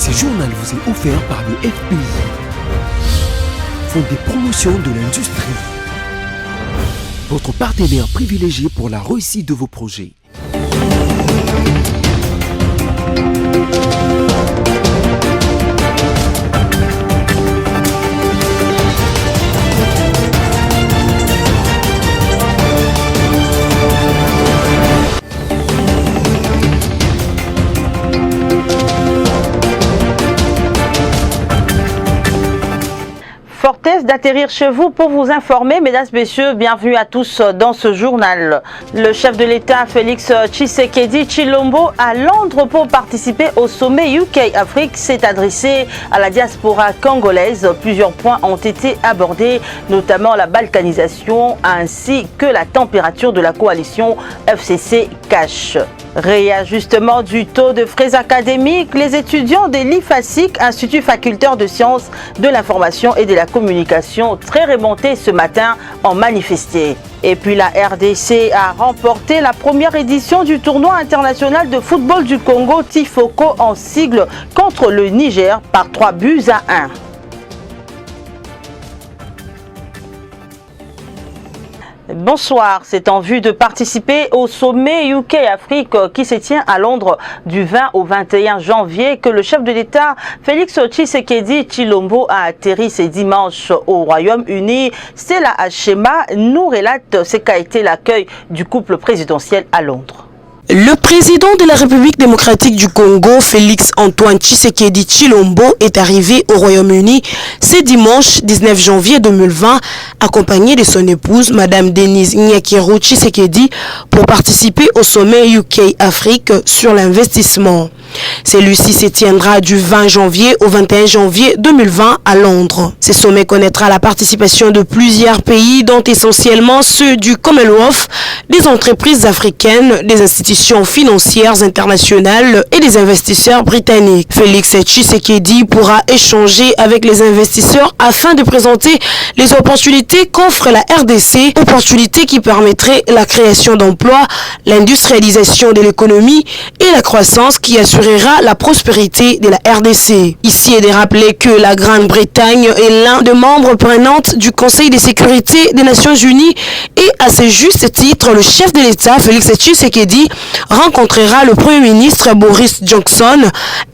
Ce journal vous est offert par le FPI, Fonds des promotions de l'industrie, votre partenaire privilégié pour la réussite de vos projets. Fortesse d'atterrir chez vous pour vous informer. Mesdames, Messieurs, bienvenue à tous dans ce journal. Le chef de l'État, Félix Tshisekedi Tshilombo, à Londres pour participer au sommet UK-Afrique, s'est adressé à la diaspora congolaise. Plusieurs points ont été abordés, notamment la balkanisation ainsi que la température de la coalition FCC Cash. Réajustement du taux de frais académiques, les étudiants de l'IFASIC, Institut facultaire de sciences de l'information et de la communication, très remontés ce matin, ont manifesté. Et puis la RDC a remporté la première édition du tournoi international de football du Congo, Tifoko en sigle, contre le Niger par 3-1. Bonsoir, c'est en vue de participer au sommet UK-Afrique qui se tient à Londres du 20 au 21 janvier que le chef de l'État Félix Tshisekedi Tshilombo a atterri ce dimanche au Royaume-Uni. Stella Achema nous relate ce qu'a été l'accueil du couple présidentiel à Londres. Le président de la République démocratique du Congo, Félix Antoine Tshisekedi Tshilombo, est arrivé au Royaume-Uni ce dimanche 19 janvier 2020, accompagné de son épouse, Madame Denise Nyakiro Tshisekedi, pour participer au sommet UK-Afrique sur l'investissement. Celui-ci se tiendra du 20 janvier au 21 janvier 2020 à Londres. Ce sommet connaîtra la participation de plusieurs pays, dont essentiellement ceux du Commonwealth, des entreprises africaines, des institutions financières internationales et des investisseurs britanniques. Félix Tshisekedi pourra échanger avec les investisseurs afin de présenter les opportunités qu'offre la RDC, opportunités qui permettraient la création d'emplois, l'industrialisation de l'économie et la croissance qui assurera la prospérité de la RDC. Ici est de rappeler que la Grande-Bretagne est l'un des membres prenants du Conseil de sécurité des Nations Unies et à ce juste titre, le chef de l'État, Félix Tshisekedi, rencontrera le Premier ministre Boris Johnson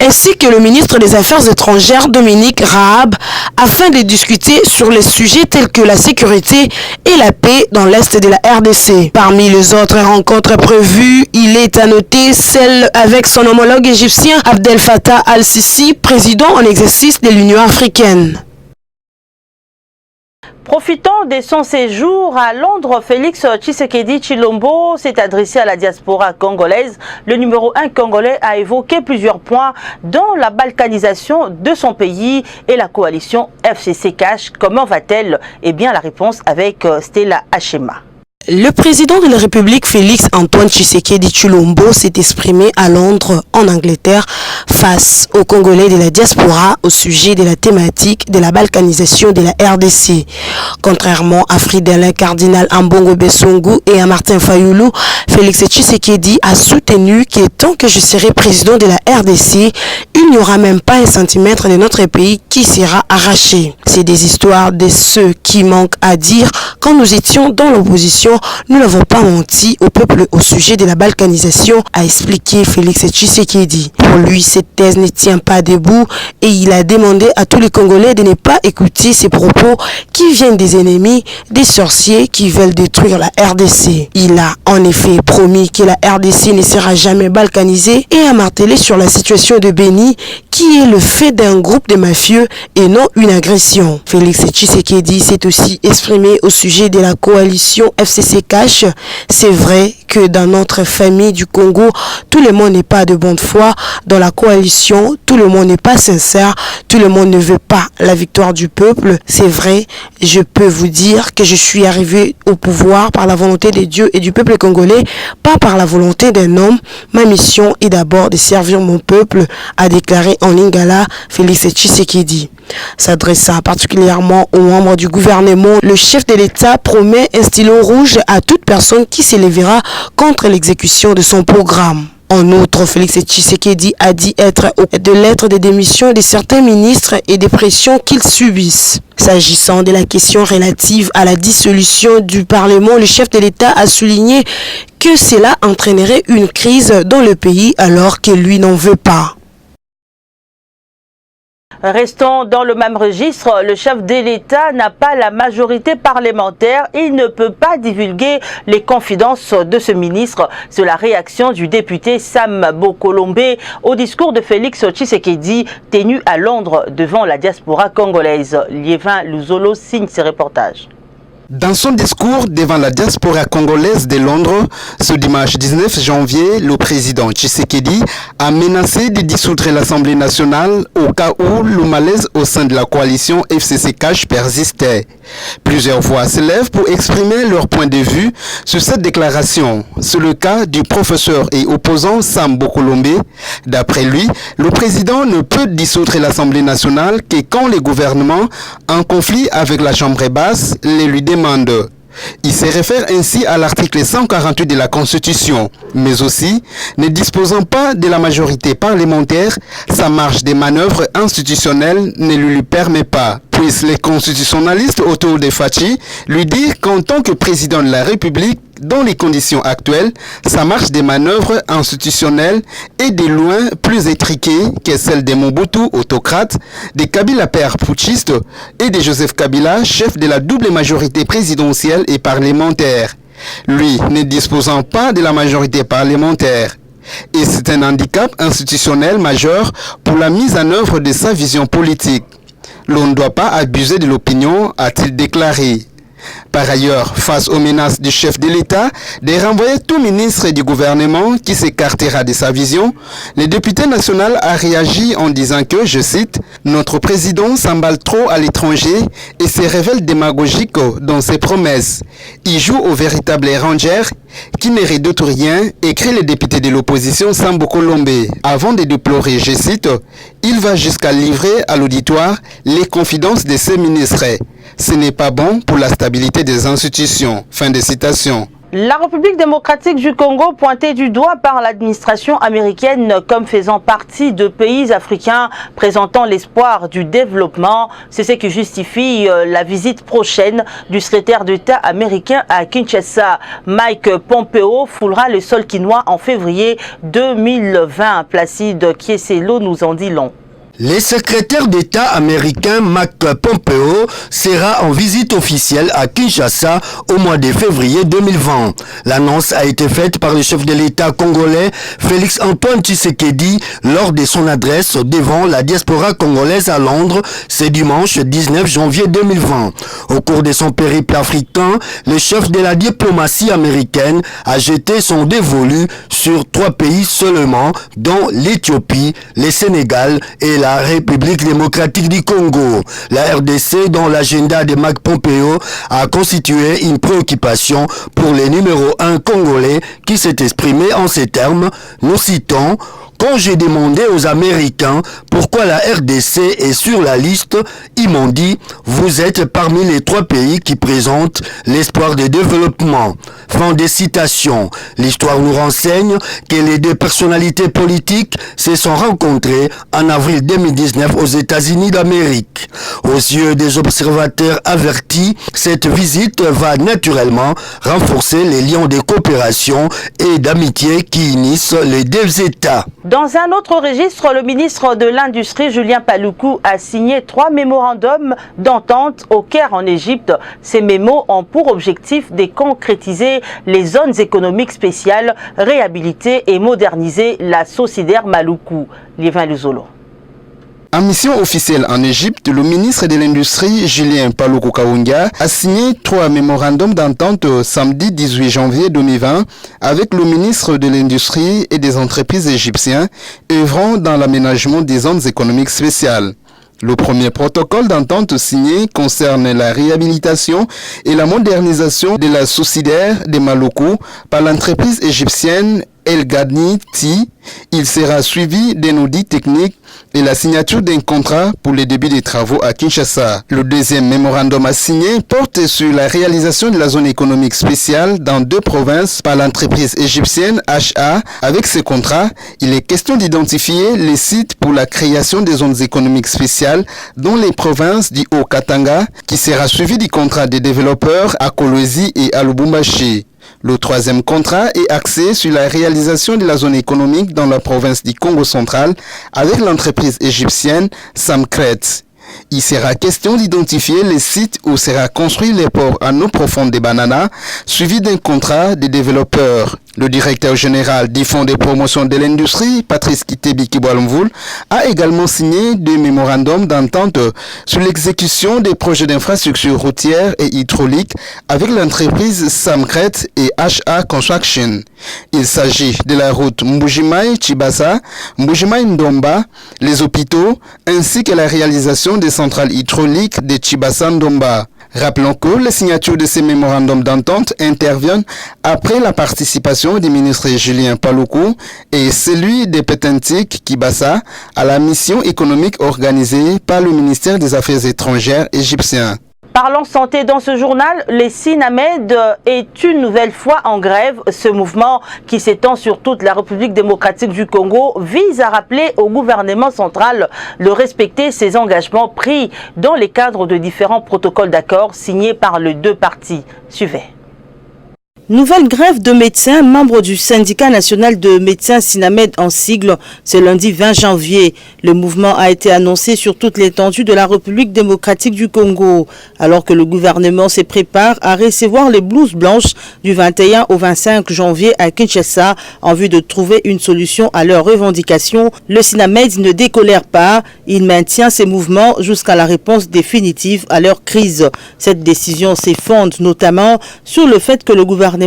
ainsi que le ministre des Affaires étrangères Dominique Raab afin de discuter sur les sujets tels que la sécurité et la paix dans l'Est de la RDC. Parmi les autres rencontres prévues, il est à noter celle avec son homologue égyptien Abdel Fattah al-Sisi, président en exercice de l'Union africaine. Profitant de son séjour à Londres, Félix Tshisekedi Tshilombo s'est adressé à la diaspora congolaise. Le numéro 1 congolais a évoqué plusieurs points dont la balkanisation de son pays et la coalition FCC Cash. Comment va-t-elle? Eh bien, la réponse avec Stella Achema. Le président de la République, Félix Antoine Tshisekedi Tshilombo, s'est exprimé à Londres, en Angleterre, face aux Congolais de la diaspora au sujet de la thématique de la balkanisation de la RDC. Contrairement à Fridolin Cardinal Ambongo Besongo et à Martin Fayulu, Félix Tshisekedi a soutenu que tant que je serai président de la RDC, il n'y aura même pas un centimètre de notre pays qui sera arraché. C'est des histoires de ceux qui manquent à dire. Quand nous étions dans l'opposition, nous n'avons pas menti au peuple au sujet de la balkanisation, a expliqué Félix Tshisekedi. Pour lui, cette thèse ne tient pas debout et il a demandé à tous les Congolais de ne pas écouter ces propos qui viennent des ennemis, des sorciers qui veulent détruire la RDC. Il a en effet promis que la RDC ne sera jamais balkanisée et a martelé sur la situation de Beni qui est le fait d'un groupe de mafieux et non une agression. Félix Tshisekedi s'est aussi exprimé au sujet de la coalition FCC Cash. C'est vrai que dans notre famille du Congo, tout le monde n'est pas de bonne foi. Dans la coalition, tout le monde n'est pas sincère. Tout le monde ne veut pas la victoire du peuple. C'est vrai, je peux vous dire que je suis arrivé au pouvoir par la volonté de Dieu et du peuple congolais, pas par la volonté d'un homme. Ma mission est d'abord de servir mon peuple, a déclaré en Lingala Félix Tshisekedi. S'adressant particulièrement aux membres du gouvernement, le chef de l'État promet un stylo rouge à toute personne qui s'élèvera contre l'exécution de son programme. En outre, Félix Tshisekedi a dit être de lettres de démission de certains ministres et des pressions qu'ils subissent. S'agissant de la question relative à la dissolution du Parlement, le chef de l'État a souligné que cela entraînerait une crise dans le pays alors que lui n'en veut pas. Restons dans le même registre, le chef de l'État n'a pas la majorité parlementaire. Il ne peut pas divulguer les confidences de ce ministre. C'est la réaction du député Sam Bokolombe au discours de Félix Tshisekedi tenu à Londres devant la diaspora congolaise. Liévin Luzolo signe ce reportage. Dans son discours devant la diaspora congolaise de Londres, ce dimanche 19 janvier, le président Tshisekedi a menacé de dissoudre l'Assemblée nationale au cas où le malaise au sein de la coalition FCC-CACH persistait. Plusieurs voix s'élèvent pour exprimer leur point de vue sur cette déclaration. C'est le cas du professeur et opposant Sam Bokolombe. D'après lui, le président ne peut dissoudre l'Assemblée nationale que quand le gouvernement, en conflit avec la Chambre basse, les lui demande. Il se réfère ainsi à l'article 148 de la Constitution, mais aussi, ne disposant pas de la majorité parlementaire, sa marge de manœuvre institutionnelle ne lui permet pas. Puissent les constitutionnalistes autour de Fachi lui dire qu'en tant que président de la République, dans les conditions actuelles, sa marge de manœuvre institutionnelle est de loin plus étriquée que celle de Mobutu, autocrate, de Kabila père putschiste et de Joseph Kabila, chef de la double majorité présidentielle et parlementaire. Lui ne disposant pas de la majorité parlementaire. Et c'est un handicap institutionnel majeur pour la mise en œuvre de sa vision politique. L'on ne doit pas abuser de l'opinion, a-t-il déclaré. Par ailleurs, face aux menaces du chef de l'État de renvoyer tout ministre du gouvernement qui s'écartera de sa vision, le député national a réagi en disant que, je cite, « Notre président s'emballe trop à l'étranger et se révèle démagogique dans ses promesses. Il joue au véritable ranger qui ne redoute rien », écrit le député de l'opposition Sam Bokolombe. Avant de déplorer, je cite, « Il va jusqu'à livrer à l'auditoire les confidences de ses ministres. Ce n'est pas bon pour la stabilité des institutions. » Fin de citation. La République démocratique du Congo, pointée du doigt par l'administration américaine comme faisant partie de pays africains présentant l'espoir du développement, c'est ce qui justifie la visite prochaine du secrétaire d'État américain à Kinshasa. Mike Pompeo foulera le sol quinois en février 2020. Placide Kieselo nous en dit long. Le secrétaire d'État américain Mike Pompeo sera en visite officielle à Kinshasa au mois de février 2020. L'annonce a été faite par le chef de l'État congolais Félix Antoine Tshisekedi lors de son adresse devant la diaspora congolaise à Londres ce dimanche 19 janvier 2020. Au cours de son périple africain, le chef de la diplomatie américaine a jeté son dévolu sur 3 pays seulement, dont l'Éthiopie, le Sénégal et la République démocratique du Congo. La RDC, dont l'agenda de Mike Pompeo a constitué une préoccupation pour le numéro 1 congolais qui s'est exprimé en ces termes, nous citons: quand j'ai demandé aux Américains pourquoi la RDC est sur la liste, ils m'ont dit « Vous êtes parmi les 3 pays qui présentent l'espoir de développement ». Fin de citation. L'histoire nous renseigne que les 2 personnalités politiques se sont rencontrées en avril 2019 aux États-Unis d'Amérique. Aux yeux des observateurs avertis, cette visite va naturellement renforcer les liens de coopération et d'amitié qui unissent les 2 États. Dans un autre registre, le ministre de l'Industrie, Julien Paluku, a signé 3 mémorandums d'entente au Caire en Égypte. Ces mémos ont pour objectif de concrétiser les zones économiques spéciales, réhabiliter et moderniser la Sociédaire Maluku. Liévin Luzolo. En mission officielle en Égypte, le ministre de l'Industrie, Julien Paluku Kahungia, a signé 3 mémorandums d'entente samedi 18 janvier 2020 avec le ministre de l'Industrie et des entreprises égyptiens œuvrant dans l'aménagement des zones économiques spéciales. Le premier protocole d'entente signé concerne la réhabilitation et la modernisation de la Sociédaire de Maluku par l'entreprise égyptienne El Gadni T. Il sera suivi d'un audit technique et la signature d'un contrat pour le début des travaux à Kinshasa. Le deuxième mémorandum à signer porte sur la réalisation de la zone économique spéciale dans 2 provinces par l'entreprise égyptienne HA. Avec ce contrat, il est question d'identifier les sites pour la création des zones économiques spéciales dans les provinces du Haut-Katanga, qui sera suivi du contrat des développeurs à Kolwezi et à Lubumbashi. Le troisième contrat est axé sur la réalisation de la zone économique dans la province du Congo central avec l'entreprise égyptienne Samkret. Il sera question d'identifier les sites où sera construit le port en eau profonde des Bananas, suivi d'un contrat des développeurs. Le directeur général du Fonds de promotion de l'industrie, Patrice Kitebi Kiboalmvoul, a également signé 2 mémorandums d'entente sur l'exécution des projets d'infrastructures routières et hydrauliques avec l'entreprise Samkret et HA Construction. Il s'agit de la route Mbujimai-Chibasa, Mbujimai-Ndomba, les hôpitaux, ainsi que la réalisation des centrales hydrauliques de Chibasa-Ndomba. Rappelons que les signatures de ces mémorandums d'entente interviennent après la participation du ministre Julien Paluku et celui de Petentik Kibasa à la mission économique organisée par le ministère des Affaires étrangères égyptien. Parlons santé dans ce journal, le SINAMED est une nouvelle fois en grève. Ce mouvement qui s'étend sur toute la République démocratique du Congo vise à rappeler au gouvernement central de respecter ses engagements pris dans les cadres de différents protocoles d'accord signés par les 2 parties. Suivez. Nouvelle grève de médecins, membres du syndicat national de médecins SINAMED en sigle, ce lundi 20 janvier. Le mouvement a été annoncé sur toute l'étendue de la République démocratique du Congo, alors que le gouvernement se prépare à recevoir les blouses blanches du 21 au 25 janvier à Kinshasa en vue de trouver une solution à leurs revendications. Le SINAMED ne décolère pas, il maintient ses mouvements jusqu'à la réponse définitive à leur crise. Cette décision s'effonde notamment sur le fait que le gouvernement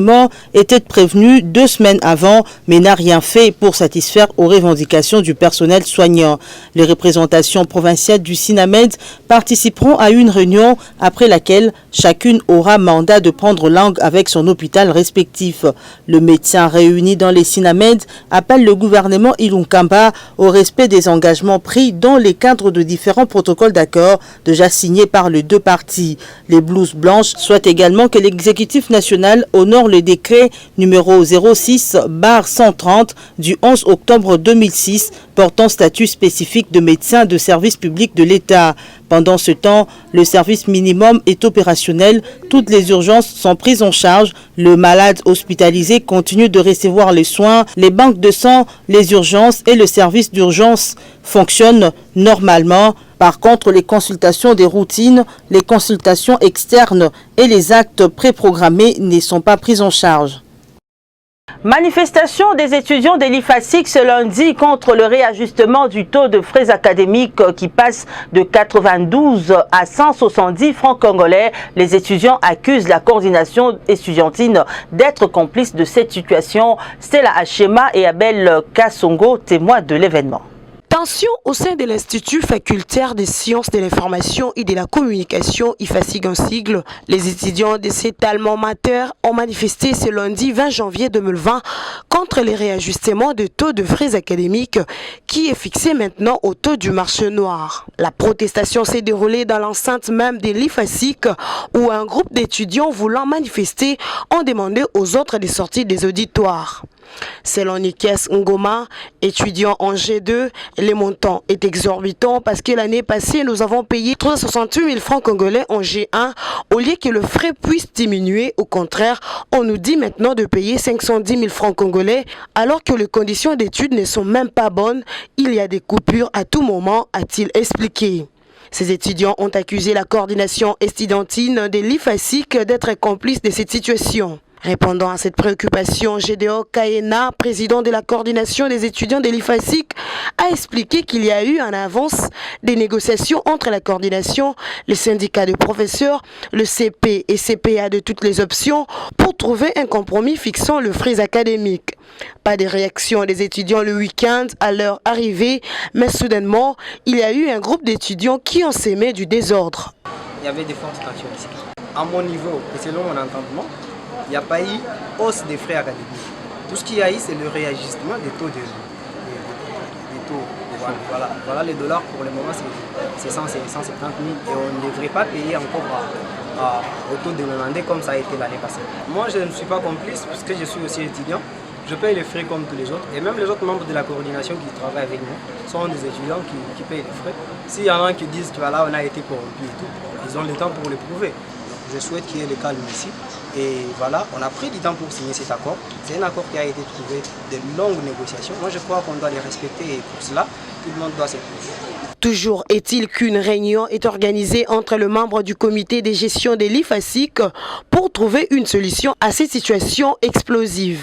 était prévenu 2 semaines avant, mais n'a rien fait pour satisfaire aux revendications du personnel soignant. Les représentations provinciales du SINAMED participeront à une réunion après laquelle chacune aura mandat de prendre langue avec son hôpital respectif. Le médecin réuni dans les SINAMED appelle le gouvernement Ilunkamba au respect des engagements pris dans les cadres de différents protocoles d'accord déjà signés par les 2 parties. Les blouses blanches souhaitent également que l'exécutif national honore le décret numéro 06/130 du 11 octobre 2006 portant statut spécifique de médecin de service public de l'État. Pendant ce temps, le service minimum est opérationnel, toutes les urgences sont prises en charge, le malade hospitalisé continue de recevoir les soins, les banques de sang, les urgences et le service d'urgence fonctionnent normalement. Par contre, les consultations des routines, les consultations externes et les actes préprogrammés ne sont pas pris en charge. Manifestation des étudiants de l'IFASIC ce lundi contre le réajustement du taux de frais académiques qui passe de 92 à 170 francs congolais. Les étudiants accusent la coordination estudiantine d'être complice de cette situation. Stella Achema et Abel Kassongo, témoins de l'événement. Tension au sein de l'Institut facultaire des sciences de l'information et de la communication, IFASIC en sigle. Les étudiants de cet alma mater ont manifesté ce lundi 20 janvier 2020 contre les réajustements de taux de frais académiques qui est fixé maintenant au taux du marché noir. La protestation s'est déroulée dans l'enceinte même de l'IFASIC où un groupe d'étudiants voulant manifester ont demandé aux autres de sortir des auditoires. Selon Nikes Ngoma, étudiant en G2, les montants est exorbitant parce que l'année passée, nous avons payé 368 000 francs congolais en G1 au lieu que le frais puisse diminuer. Au contraire, on nous dit maintenant de payer 510 000 francs congolais alors que les conditions d'études ne sont même pas bonnes. Il y a des coupures à tout moment, a-t-il expliqué. Ces étudiants ont accusé la coordination estudiantine de l'IFASIC d'être complice de cette situation. Répondant à cette préoccupation, Gédéon Kaena, président de la coordination des étudiants de l'IFASIC, a expliqué qu'il y a eu en avance des négociations entre la coordination, les syndicats de professeurs, le CP et CPA de toutes les options pour trouver un compromis fixant le frais académique. Pas de réaction des étudiants le week-end à leur arrivée, mais soudainement, il y a eu un groupe d'étudiants qui ont sémé du désordre. Il y avait des fortes tensions ici. À mon niveau, et selon mon entendement, il n'y a pas eu hausse des frais académiques. Tout ce qu'il y a eu, c'est le réajustement des taux de Voilà les dollars pour le moment, c'est 170 000 et on ne devrait pas payer encore au taux demandé comme ça a été l'année passée. Moi, je ne suis pas complice puisque je suis aussi étudiant. Je paye les frais comme tous les autres et même les autres membres de la coordination qui travaillent avec nous sont des étudiants qui payent les frais. S'il y en a qui disent que voilà, on a été corrompu et tout, ils ont le temps pour le prouver. Donc, je souhaite qu'il y ait le calme ici. Et voilà, on a pris du temps pour signer cet accord. C'est un accord qui a été trouvé de longues négociations. Moi, je crois qu'on doit les respecter et pour cela, tout le monde doit s'éprouver. Toujours est-il qu'une réunion est organisée entre le membre du comité de gestion de l'IFASIC pour trouver une solution à cette situation explosive.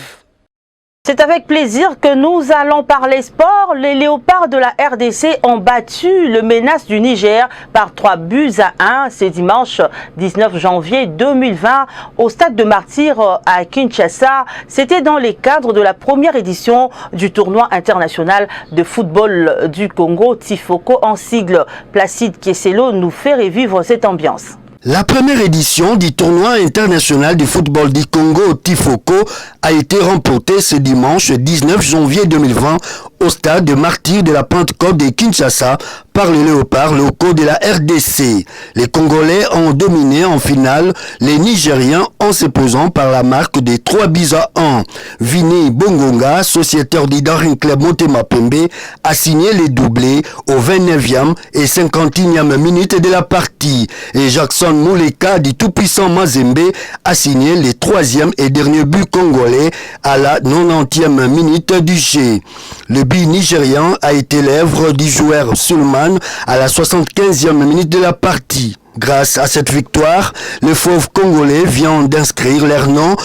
C'est avec plaisir que nous allons parler sport. Les léopards de la RDC ont battu le MENAS du Niger par 3-1 ce dimanche 19 janvier 2020 au stade de Martyrs à Kinshasa. C'était dans les cadres de la première édition du tournoi international de football du Congo, Tifoko en sigle. Placide Kieselo nous fait revivre cette ambiance. La première édition du tournoi international du football du Congo Tifoko a été remportée ce dimanche 19 janvier 2020 au stade de Martyrs de la Pentecôte de Kinshasa par les léopards locaux de la RDC. Les Congolais ont dominé en finale les Nigériens en se posant par la marque de 3-1. Vini Bongonga, sociétaire du Daring Club Motema Pembe, a signé les doublés au 29e et 51e minute de la partie. Et Jackson Mouleka du tout-puissant Mazembe a signé les 3e et dernier but congolais à la 90e minute du jeu. Le but nigérian a été l'œuvre du joueur Sulman à la 75e minute de la partie. Grâce à cette victoire, les fauves congolais viennent d'inscrire leur nom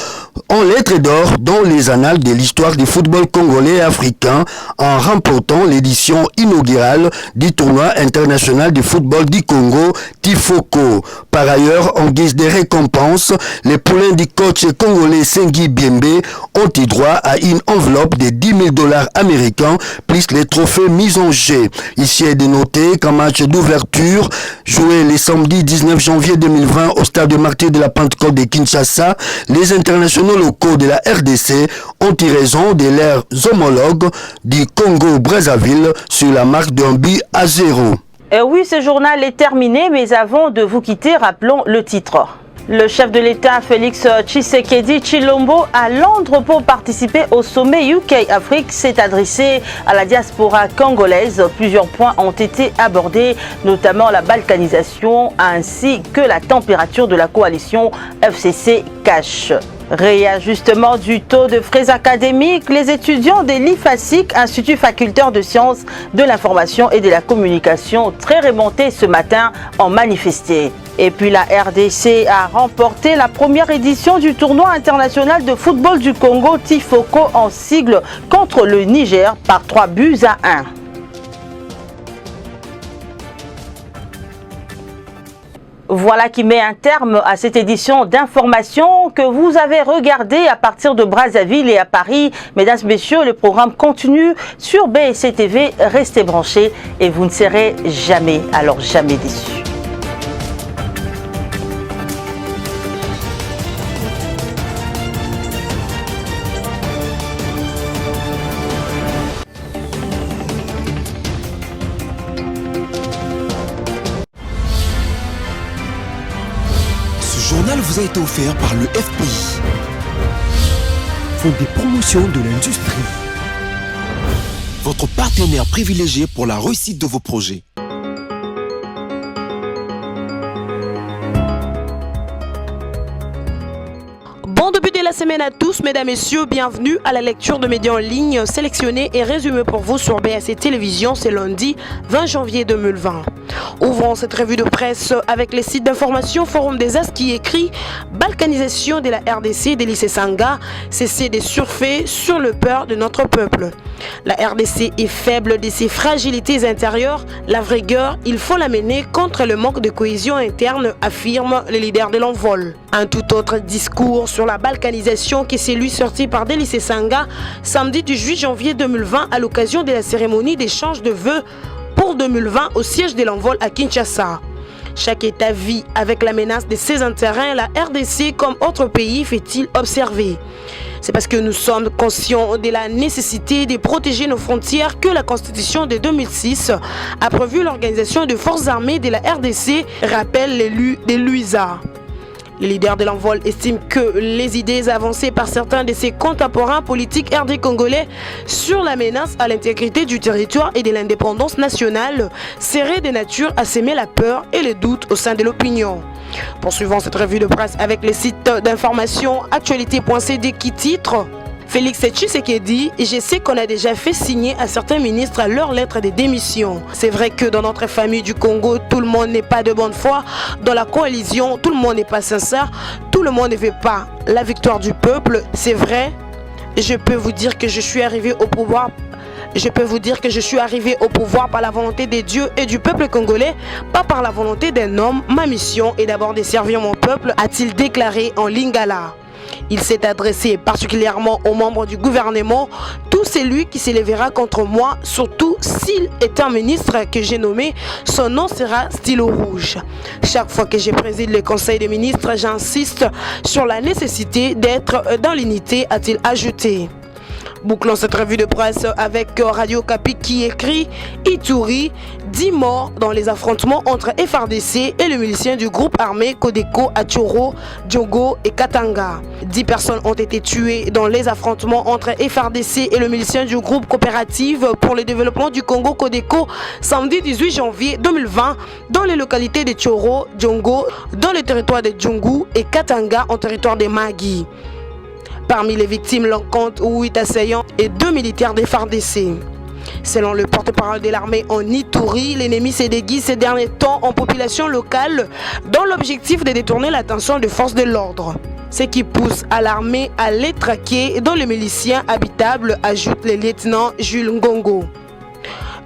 en lettres d'or dans les annales de l'histoire du football congolais et africain en remportant l'édition inaugurale du tournoi international du football du Congo, Tifoko. Par ailleurs, en guise de récompense, les poulains du coach congolais Sengi Biembe ont eu droit à une enveloppe de 10 000 $ américains plus les trophées mis en jeu. Ici est de noter qu'un match d'ouverture joué les samedis 19 janvier 2020 au stade de Martyrs de la Pentecôte de Kinshasa, les internationaux locaux de la RDC ont eu raison de leurs homologues du Congo-Brazzaville sur la marque d'un but à 0. Et oui, ce journal est terminé, mais avant de vous quitter, rappelons le titre. Le chef de l'État, Félix Tshisekedi Tshilombo, à Londres pour participer au sommet UK-Afrique, s'est adressé à la diaspora congolaise. Plusieurs points ont été abordés, notamment la balkanisation ainsi que la température de la coalition FCC-Cash. Réajustement du taux de frais académiques, les étudiants de l'IFASIC, Institut facultaire de sciences de l'information et de la communication, très remontés ce matin, ont manifesté. Et puis la RDC a remporté la première édition du tournoi international de football du Congo, Tifoko en sigle, contre le Niger par 3-1. Voilà qui met un terme à cette édition d'information que vous avez regardée à partir de Brazzaville et à Paris. Mesdames, Messieurs, le programme continue sur BSC TV. Restez branchés et vous ne serez jamais, alors jamais déçus. Ce journal vous a été offert par le FPI, Fonds des promotions de l'industrie, votre partenaire privilégié pour la réussite de vos projets. Bon début de la semaine à tous, mesdames et messieurs, bienvenue à la lecture de médias en ligne sélectionnés et résumés pour vous sur BSC Télévision, c'est lundi 20 janvier 2020. Ouvrons cette revue de presse avec les sites d'information Forum des As qui écrit « Balkanisation de la RDC des lycées Sanga, cesser de surfer sur le peur de notre peuple ». La RDC est faible de ses fragilités intérieures, la rigueur, il faut l'amener contre le manque de cohésion interne, affirme le leader de l'envol. Un tout autre discours sur la balkanisation qui est celui sorti par des lycées Sanga samedi 18 janvier 2020 à l'occasion de la cérémonie d'échange de vœux pour 2020 au siège de l'envol à Kinshasa. Chaque État vit avec la menace de ses intérêts. La RDC, comme autres pays, fait-il observer. C'est parce que nous sommes conscients de la nécessité de protéger nos frontières que la Constitution de 2006 a prévu l'organisation de forces armées de la RDC, rappelle l'élu de l'UISA. Les leaders de l'envol estiment que les idées avancées par certains de ses contemporains politiques RD congolais sur la menace à l'intégrité du territoire et de l'indépendance nationale seraient de nature à s'aimer la peur et le doute au sein de l'opinion. Poursuivons cette revue de presse avec les sites d'information actualité.cd qui titre Félix Tshisekedi, je sais qu'on a déjà fait signer à certains ministres leur lettre de démission. C'est vrai que dans notre famille du Congo, tout le monde n'est pas de bonne foi. Dans la coalition, tout le monde n'est pas sincère. Tout le monde ne veut pas la victoire du peuple. C'est vrai. Je peux vous dire que je suis arrivé au pouvoir. Je peux vous dire que je suis arrivé au pouvoir par la volonté de Dieu et du peuple congolais, pas par la volonté d'un homme. Ma mission est d'abord de servir mon peuple, a-t-il déclaré en lingala. Il s'est adressé particulièrement aux membres du gouvernement. Tout celui qui s'élèvera contre moi, surtout s'il est un ministre que j'ai nommé, son nom sera stylo rouge. Chaque fois que je préside le conseil des ministres, j'insiste sur la nécessité d'être dans l'unité, a-t-il ajouté. Bouclons cette revue de presse avec Radio Kapi qui écrit Ituri, 10 morts dans les affrontements entre FRDC et le milicien du groupe armé Codeco à Tchoro, Djongo et Katanga. 10 personnes ont été tuées dans les affrontements entre FRDC et le milicien du groupe coopérative pour le développement du Congo Codeco samedi 18 janvier 2020 dans les localités de Tchoro, Djongo, dans le territoire de Djongo et Katanga en territoire de Magui. Parmi les victimes, l'on compte 8 assaillants et 2 militaires des FARDC. Selon le porte-parole de l'armée en Ituri, l'ennemi s'est déguisé ces derniers temps en population locale dans l'objectif de détourner l'attention des forces de l'ordre. Ce qui pousse à l'armée à les traquer dans les miliciens habitables, ajoute le lieutenant Jules Ngongo.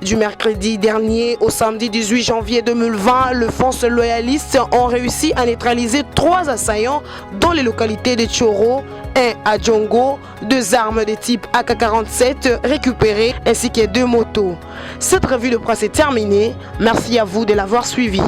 Du mercredi dernier au samedi 18 janvier 2020, les forces loyalistes ont réussi à neutraliser 3 assaillants dans les localités de Tchoro, 1 à Djongo, 2 armes de type AK-47 récupérées ainsi que 2 motos. Cette revue de presse est terminée. Merci à vous de l'avoir suivi.